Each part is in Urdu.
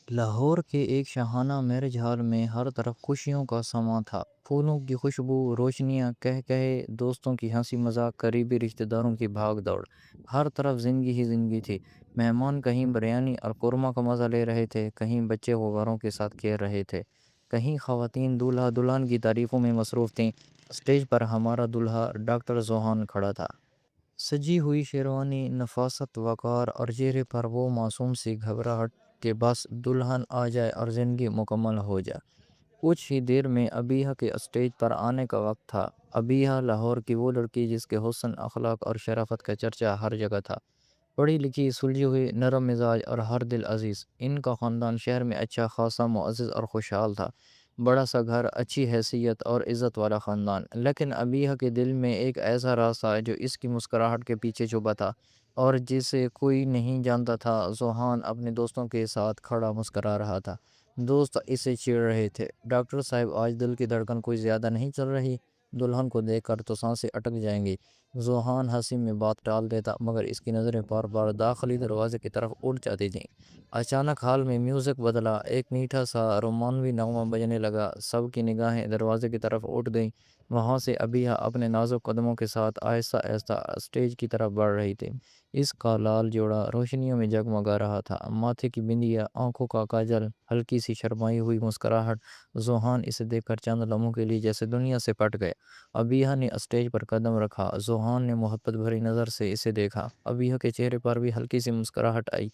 لاہور کے ایک شاہانہ میرج ہال میں ہر طرف خوشیوں کا سماں تھا۔ پھولوں کی خوشبو، روشنیاں، کہے دوستوں کی ہنسی مذاق، قریبی رشتہ داروں کی بھاگ دوڑ، ہر طرف زندگی ہی زندگی تھی۔ مہمان کہیں بریانی اور قورمہ کا مزہ لے رہے تھے، کہیں بچے غباروں کے ساتھ کھیل رہے تھے، کہیں خواتین دولہا دلہن کی تعریفوں میں مصروف تھیں۔ اسٹیج پر ہمارا دولہا ڈاکٹر زوہان کھڑا تھا، سجی ہوئی شیروانی، نفاست، وقار اور چہرے پر وہ معصوم سی گھبراہٹ کہ بس دلہن آ جائے اور زندگی مکمل ہو جائے۔ کچھ ہی دیر میں ابیہ کے اسٹیج پر آنے کا وقت تھا۔ ابیہ لاہور کی وہ لڑکی جس کے حسن، اخلاق اور شرافت کا چرچا ہر جگہ تھا، پڑھی لکھی، سلجھی ہوئی، نرم مزاج اور ہر دل عزیز۔ ان کا خاندان شہر میں اچھا خاصا معزز اور خوشحال تھا، بڑا سا گھر، اچھی حیثیت اور عزت والا خاندان۔ لیکن ابیہ کے دل میں ایک ایسا راز تھا جو اس کی مسکراہٹ کے پیچھے چھپا تھا اور جسے کوئی نہیں جانتا تھا۔ زوہان اپنے دوستوں کے ساتھ کھڑا مسکرا رہا تھا۔ دوست اسے چھیڑ رہے تھے، ڈاکٹر صاحب آج دل کی دھڑکن کوئی زیادہ نہیں چل رہی؟ دلہن کو دیکھ کر تو سانسیں اٹک جائیں گی۔ زوہان ہنسی میں بات ٹال دیتا مگر اس کی نظریں بار بار داخلی دروازے کی طرف اڑ جاتی تھیں۔ اچانک ہال میں میوزک بدلا، ایک میٹھا سا رومانوی نغمہ بجنے لگا، سب کی نگاہیں دروازے کی طرف اٹھ گئیں۔ وہاں سے ابیہ اپنے نازک قدموں کے ساتھ آہستہ آہستہ اسٹیج کی طرف بڑھ رہی تھی۔ اس کا لال جوڑا روشنیوں میں جگمگا رہا تھا، ماتھے کی بندیا، آنکھوں کا کاجل، ہلکی سی شرمائی ہوئی مسکراہٹ۔ زوہان اسے دیکھ کر چند لمحوں کے لیے جیسے دنیا سے پٹ گیا۔ ابیہ نے اسٹیج پر قدم رکھا، زوہان نے محبت بھری نظر سے اسے دیکھا۔ ابیہ کے چہرے پر بھی ہلکی سی مسکراہٹ آئی،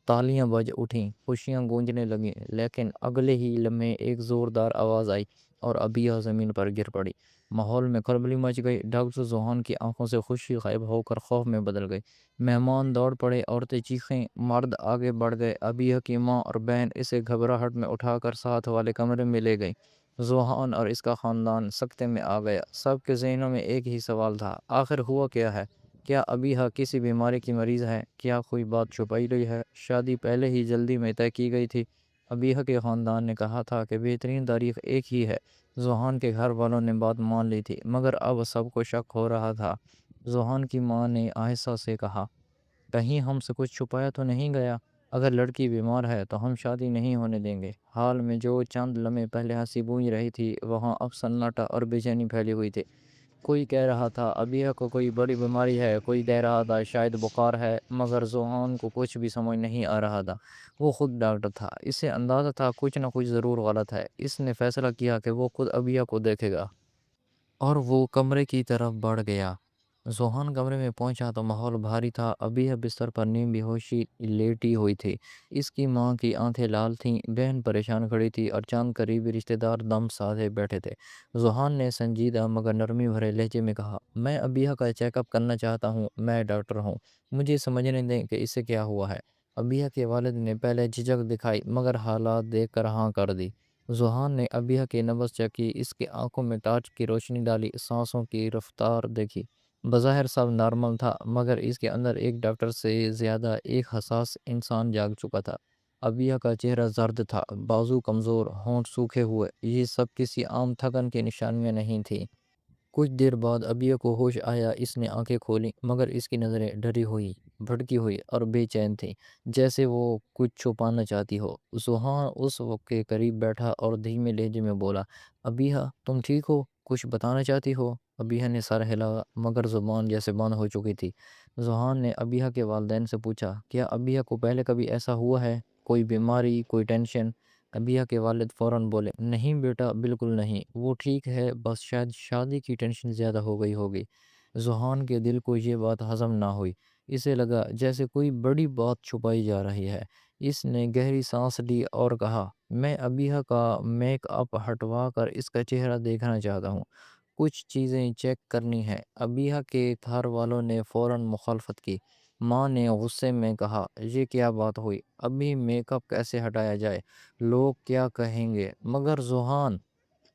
تالیاں بج اٹھیں، خوشیاں گونجنے لگیں۔ لیکن اگلے ہی لمحے ایک زوردار آواز آئی اور ابیہ زمین پر گر پڑی۔ ماحول میں کھلبلی مچ گئی، ڈاکٹر زوہان کی آنکھوں سے خوشی غائب ہو کر خوف میں بدل گئی۔ مہمان دوڑ پڑے، عورتیں چیخیں، مرد آگے بڑھ گئے۔ ابیہ کی ماں اور بہن اسے گھبراہٹ میں اٹھا کر ساتھ والے کمرے میں لے گئی۔ زوہان اور اس کا خاندان سکتے میں آ گیا۔ سب کے ذہنوں میں ایک ہی سوال تھا، آخر ہوا کیا ہے؟ کیا ابیہ کسی بیماری کی مریض ہے؟ کیا کوئی بات چھپائی گئی ہے؟ شادی پہلے ہی جلدی میں طے کی گئی تھی۔ ابیہ کے خاندان نے کہا تھا کہ بہترین تاریخ ایک ہی ہے۔ زوہان کے گھر والوں نے بات مان لی تھی مگر اب سب کو شک ہو رہا تھا۔ زوہان کی ماں نے آہستہ سے کہا، کہیں ہم سے کچھ چھپایا تو نہیں گیا؟ اگر لڑکی بیمار ہے تو ہم شادی نہیں ہونے دیں گے۔ حال میں جو چند لمحے پہلے ہنسی گونج رہی تھی وہاں اب سناٹا اور بے چینی پھیلی ہوئی تھی۔ کوئی کہہ رہا تھا ابیہ کو کوئی بڑی بیماری ہے، کوئی کہہ رہا تھا شاید بخار ہے، مگر زوہان کو کچھ بھی سمجھ نہیں آ رہا تھا۔ وہ خود ڈاکٹر تھا، اسے اندازہ تھا کچھ نہ کچھ ضرور غلط ہے۔ اس نے فیصلہ کیا کہ وہ خود ابیہ کو دیکھے گا اور وہ کمرے کی طرف بڑھ گیا۔ زوہان کمرے میں پہنچا تو ماحول بھاری تھا۔ ابیہ بستر پر نیم بے ہوشی لیٹی ہوئی تھی، اس کی ماں کی آنکھیں لال تھیں، بہن پریشان کھڑی تھی اور چند قریبی رشتہ دار دم سادھے بیٹھے تھے۔ زوہان نے سنجیدہ مگر نرمی بھرے لہجے میں کہا، میں ابیہ کا چیک اپ کرنا چاہتا ہوں، میں ڈاکٹر ہوں، مجھے سمجھنے دیں کہ اسے کیا ہوا ہے۔ ابیہ کے والد نے پہلے جھجک دکھائی مگر حالات دیکھ کر ہاں کر دی۔ زوہان نے ابیہ کی نبض چیک کی، اس کی آنکھوں میں ٹارچ کی روشنی ڈالی، سانسوں کی رفتار دیکھی۔ بظاہر سب نارمل تھا مگر اس کے اندر ایک ڈاکٹر سے زیادہ ایک حساس انسان جاگ چکا تھا۔ ابیہ کا چہرہ زرد تھا، بازو کمزور، ہونٹ سوکھے ہوئے، یہ سب کسی عام تھکن کی نشانیاں نہیں تھیں۔ کچھ دیر بعد ابیہ کو ہوش آیا، اس نے آنکھیں کھولیں مگر اس کی نظریں ڈری ہوئی، بھٹکی ہوئی اور بے چین تھیں، جیسے وہ کچھ چھپانا چاہتی ہو۔ زوہان اس وقت کے قریب بیٹھا اور دھیمے لہجے میں بولا، ابیہ تم ٹھیک ہو؟ کچھ بتانا چاہتی ہو؟ ابیہ نے سر ہلایا مگر زبان جیسے بند ہو چکی تھی۔ زوہان نے ابیہ کے والدین سے پوچھا، کیا ابیہ کو پہلے کبھی ایسا ہوا ہے؟ کوئی بیماری، کوئی ٹینشن؟ ابیہ کے والد فوراً بولے، نہیں بیٹا، بالکل نہیں، وہ ٹھیک ہے، بس شاید شادی کی ٹینشن زیادہ ہو گئی ہوگی۔ زوہان کے دل کو یہ بات ہضم نہ ہوئی، اسے لگا جیسے کوئی بڑی بات چھپائی جا رہی ہے۔ اس نے گہری سانس لی اور کہا، میں ابیہ کا میک اپ ہٹوا کر اس کا چہرہ دیکھنا چاہتا ہوں، کچھ چیزیں چیک کرنی ہیں۔ ابیہ کے گھر والوں نے فوراً مخالفت کی۔ ماں نے غصے میں کہا، یہ کیا بات ہوئی؟ ابھی میک اپ کیسے ہٹایا جائے؟ لوگ کیا کہیں گے؟ مگر زوہان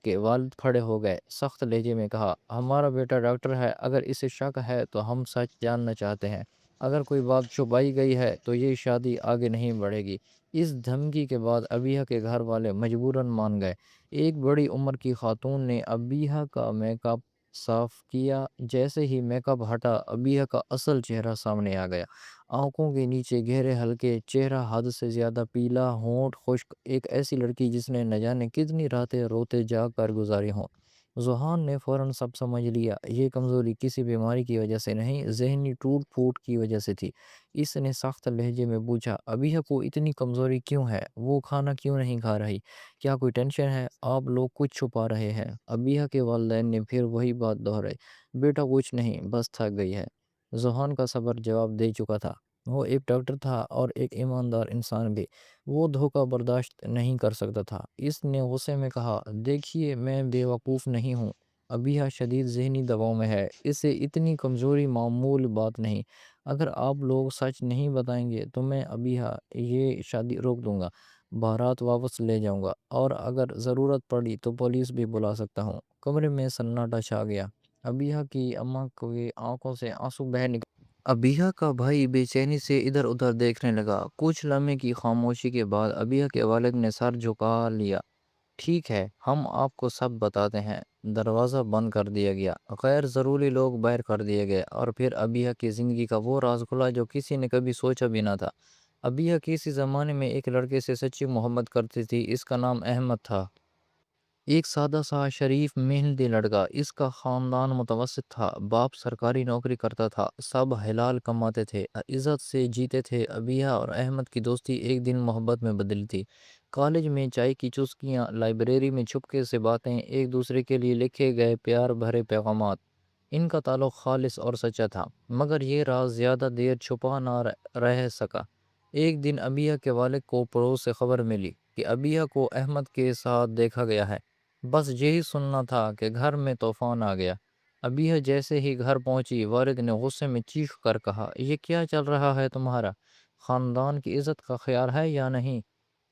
کے والد کھڑے ہو گئے، سخت لہجے میں کہا، ہمارا بیٹا ڈاکٹر ہے، اگر اسے شک ہے تو ہم سچ جاننا چاہتے ہیں۔ اگر کوئی بات چھپائی گئی ہے تو یہ شادی آگے نہیں بڑھے گی۔ اس دھمکی کے بعد ابیہ کے گھر والے مجبوراً مان گئے۔ ایک بڑی عمر کی خاتون نے ابیہ کا میک اپ صاف کیا۔ جیسے ہی میک اپ ہٹا، ابیہ کا اصل چہرہ سامنے آ گیا۔ آنکھوں کے نیچے گہرے ہلکے، چہرہ حد سے زیادہ پیلا، ہونٹ خشک، ایک ایسی لڑکی جس نے نہ جانے کتنی راتیں روتے جاگ کر گزاری ہوں۔ ذوحان نے فوراً سب سمجھ لیا، یہ کمزوری کسی بیماری کی وجہ سے نہیں، ذہنی ٹوٹ پھوٹ کی وجہ سے تھی۔ اس نے سخت لہجے میں پوچھا، ابیہ کو اتنی کمزوری کیوں ہے؟ وہ کھانا کیوں نہیں کھا رہی؟ کیا کوئی ٹینشن ہے؟ آپ لوگ کچھ چھپا رہے ہیں؟ ابیہ کے والدین نے پھر وہی بات دہرائی، بیٹا کچھ نہیں، بس تھک گئی ہے۔ ذوحان کا صبر جواب دے چکا تھا۔ وہ ایک ڈاکٹر تھا اور ایک ایماندار انسان بھی، وہ دھوکہ برداشت نہیں کر سکتا تھا۔ اس نے غصے میں کہا، دیکھیے میں بے وقوف نہیں ہوں، ابیہ شدید ذہنی دباؤ میں ہے، اسے اتنی کمزوری معمول بات نہیں۔ اگر آپ لوگ سچ نہیں بتائیں گے تو میں ابیہ یہ شادی روک دوں گا، بارات واپس لے جاؤں گا، اور اگر ضرورت پڑی تو پولیس بھی بلا سکتا ہوں۔ کمرے میں سناٹا چھا گیا۔ ابیہ کی اماں کی آنکھوں سے آنسو بہہ نکلے۔ ابیہ کا بھائی بے چینی سے ادھر ادھر دیکھنے لگا۔ کچھ لمحے کی خاموشی کے بعد ابیہ کے والد نے سر جھکا لیا۔ ٹھیک ہے، ہم آپ کو سب بتاتے ہیں۔ دروازہ بند کر دیا گیا، غیر ضروری لوگ باہر کر دیے گئے، اور پھر ابیہ کی زندگی کا وہ راز کھلا جو کسی نے کبھی سوچا بھی نہ تھا۔ ابیہ کسی زمانے میں ایک لڑکے سے سچی محبت کرتی تھی، اس کا نام احمد تھا۔ ایک سادہ سا شریف محنتی لڑکا، اس کا خاندان متوسط تھا، باپ سرکاری نوکری کرتا تھا، سب حلال کماتے تھے، عزت سے جیتے تھے۔ ابیہ اور احمد کی دوستی ایک دن محبت میں بدلی تھی۔ کالج میں چائے کی چسکیاں، لائبریری میں چھپکے سے باتیں، ایک دوسرے کے لیے لکھے گئے پیار بھرے پیغامات، ان کا تعلق خالص اور سچا تھا، مگر یہ راز زیادہ دیر چھپا نہ رہ سکا۔ ایک دن ابیہ کے والد کو پڑوس سے خبر ملی کہ ابیہ کو احمد کے ساتھ دیکھا گیا ہے۔ بس یہی سننا تھا کہ گھر میں طوفان آ گیا۔ ابیہ جیسے ہی گھر پہنچی، والد نے غصے میں چیخ کر کہا، یہ کیا چل رہا ہے تمہارا؟ خاندان کی عزت کا خیال ہے یا نہیں؟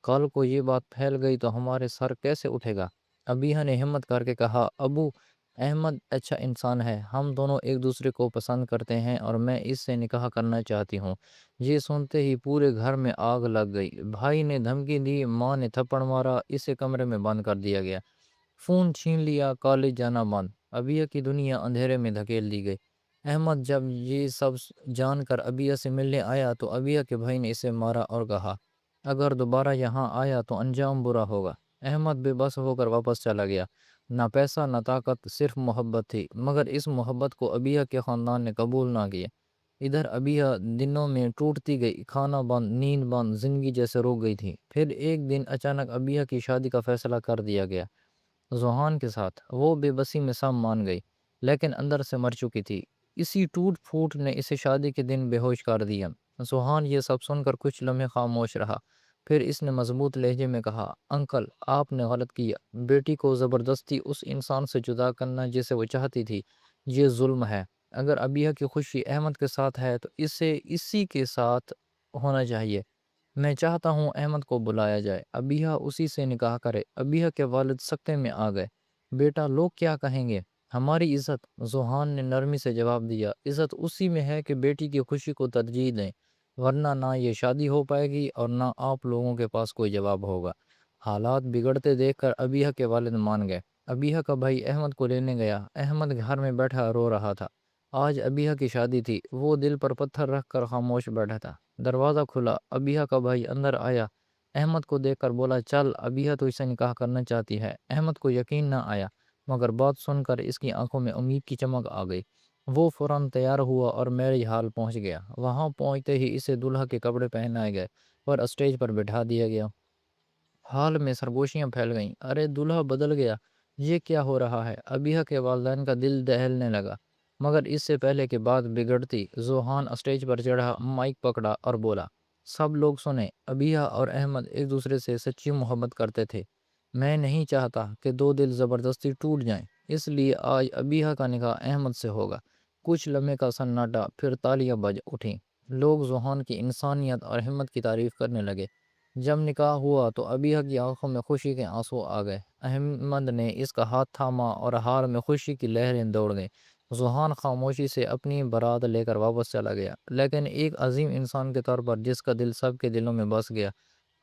کل کو یہ بات پھیل گئی تو ہمارے سر کیسے اٹھے گا؟ ابیہ نے ہمت کر کے کہا، ابو، احمد اچھا انسان ہے، ہم دونوں ایک دوسرے کو پسند کرتے ہیں اور میں اس سے نکاح کرنا چاہتی ہوں۔ یہ سنتے ہی پورے گھر میں آگ لگ گئی۔ بھائی نے دھمکی دی، ماں نے تھپڑ مارا، اسے کمرے میں بند کر دیا گیا، فون چھین لیا، کالج جانا بند۔ ابیہ کی دنیا اندھیرے میں دھکیل دی گئی۔ احمد جب یہ سب جان کر ابیہ سے ملنے آیا تو ابیہ کے بھائی نے اسے مارا اور کہا، اگر دوبارہ یہاں آیا تو انجام برا ہوگا۔ احمد بے بس ہو کر واپس چلا گیا۔ نہ پیسہ نہ طاقت، صرف محبت تھی، مگر اس محبت کو ابیہ کے خاندان نے قبول نہ کیا۔ ادھر ابیہ دنوں میں ٹوٹتی گئی، کھانا بند، نیند بند، زندگی جیسے روک گئی تھی۔ پھر ایک دن اچانک ابیہ کی شادی کا فیصلہ کر دیا گیا ذوحان کے ساتھ۔ وہ بے بسی میں سب مان گئی، لیکن اندر سے مر چکی تھی۔ اسی ٹوٹ پھوٹ نے اسے شادی کے دن بے ہوش کر دیا۔ ذوحان یہ سب سن کر کچھ لمحے خاموش رہا، پھر اس نے مضبوط لہجے میں کہا، انکل، آپ نے غلط کیا۔ بیٹی کو زبردستی اس انسان سے جدا کرنا جسے وہ چاہتی تھی، یہ ظلم ہے۔ اگر ابیہ کی خوشی احمد کے ساتھ ہے تو اسے اسی کے ساتھ ہونا چاہیے۔ میں چاہتا ہوں احمد کو بلایا جائے، ابیہ اسی سے نکاح کرے۔ ابیہ کے والد سکتے میں آ گئے، بیٹا لوگ کیا کہیں گے؟ ہماری عزت، ذوحان نے نرمی سے جواب دیا، عزت اسی میں ہے کہ بیٹی کی خوشی کو ترجیح دیں، ورنہ نہ یہ شادی ہو پائے گی اور نہ آپ لوگوں کے پاس کوئی جواب ہوگا۔ حالات بگڑتے دیکھ کر ابیہ کے والد مان گئے۔ ابیہ کا بھائی احمد کو لینے گیا۔ احمد گھر میں بیٹھا رو رہا تھا۔ آج ابیہ کی شادی تھی، وہ دل پر پتھر رکھ کر خاموش بیٹھا تھا۔ دروازہ کھلا، ابیہ کا بھائی اندر آیا، احمد کو دیکھ کر بولا، چل، ابیہ تو اسے نکاح کرنا چاہتی ہے۔ احمد کو یقین نہ آیا، مگر بات سن کر اس کی آنکھوں میں امید کی چمک آ گئی۔ وہ فوراً تیار ہوا اور میرج ہال پہنچ گیا۔ وہاں پہنچتے ہی اسے دلہا کے کپڑے پہنائے گئے اور اسٹیج پر بٹھا دیا گیا۔ حال میں سرگوشیاں پھیل گئیں، ارے دلہا بدل گیا، یہ کیا ہو رہا ہے؟ ابیہ کے والدین کا دل دہلنے لگا، مگر اس سے پہلے کہ بات بگڑتی، ذوحان اسٹیج پر چڑھا، مائک پکڑا اور بولا، سب لوگ سنیں، ابیہ اور احمد ایک دوسرے سے سچی محبت کرتے تھے۔ میں نہیں چاہتا کہ دو دل زبردستی ٹوٹ جائیں، اس لیے آج ابیہ کا نکاح احمد سے ہوگا۔ کچھ لمحے کا سناٹا، پھر تالیاں بج اٹھیں۔ لوگ ذوحان کی انسانیت اور ہمت کی تعریف کرنے لگے۔ جب نکاح ہوا تو ابیہ کی آنکھوں میں خوشی کے آنسو آ گئے۔ احمد نے اس کا ہاتھ تھاما اور حال میں خوشی کی لہریں دوڑ گئیں۔ ذوحان خاموشی سے اپنی بارات لے کر واپس چلا گیا، لیکن ایک عظیم انسان کے طور پر جس کا دل سب کے دلوں میں بس گیا۔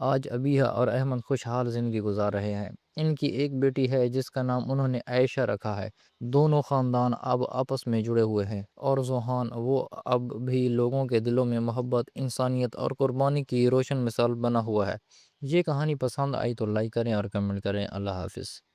آج ابیہ اور احمد خوشحال زندگی گزار رہے ہیں۔ ان کی ایک بیٹی ہے جس کا نام انہوں نے عائشہ رکھا ہے۔ دونوں خاندان اب آپس میں جڑے ہوئے ہیں اور ذوحان وہ اب بھی لوگوں کے دلوں میں محبت، انسانیت اور قربانی کی روشن مثال بنا ہوا ہے۔ یہ کہانی پسند آئی تو لائک کریں اور کمنٹ کریں۔ اللہ حافظ۔